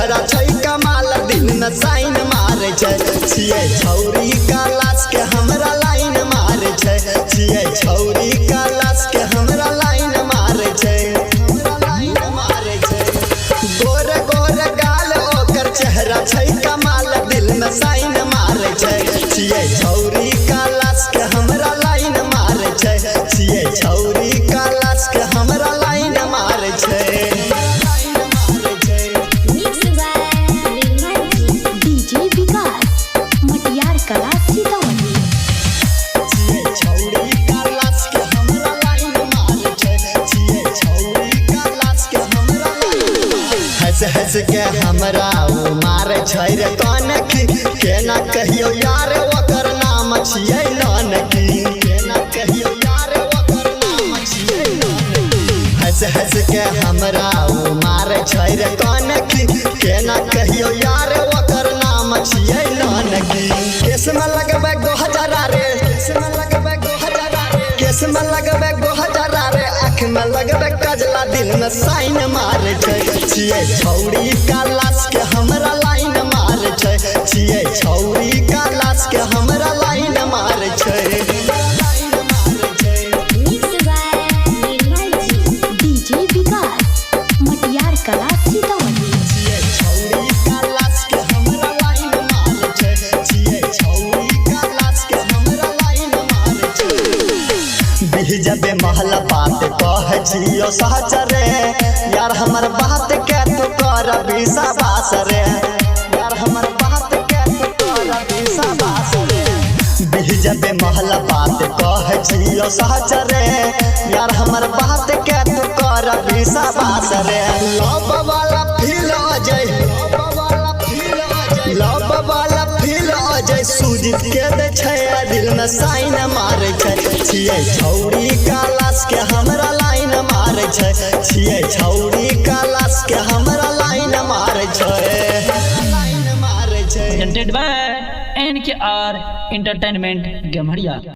चेहरा छै कमाल दिल में साइन मारे छै छियै छौरी क्लास के हमरा लाइन मारे छै छियै छौरी क्लास के हमरा लाइन मारे छै गोर गोर गाल ओकर चेहरा छै कमाल दिल में साइन मारे छै छियै छौरी क्लास के हमरा लाइन मारे छै छियै छौरी क्लास के हमरा लाइन मारे छै। हंस के हमरा वो मारे छै रे कनखी केना कहियो यार ओकर नाम छियै नानकी केना कहियो यार ओकर नाम छियै नानकी हंस के हमरा वो मारे छै रे कनखी केना कहियो यार ओकर नाम छियै नानकी केस में लगबे 2000 रे केस में लगबे 2000 रे आँख में लगबे कजला दिल में साइन मारे छै छियै छौरी क्लास के हमरा लाइन मारे छै छियै छौरी क्लास के हमरा लाइन मारे छै। जबे महला बात कह जियो सच रे यार हमर बात के तू कर विश्वास रे यार हमर बात के तू कर विश्वास रे जबे महला बात कह जियो सच रे यार हमर बात के तू कर विश्वास रे लव वाला फील आ जाए लव वाला फील आ जाए सुजीत के दे छै दिल में साइन मारे छै छियै छौरी क्लास के हमरा लाइन मारे छै छियै छौरी क्लास के हमरा लाइन मारे छै presented by NKR Entertainment Gamharia।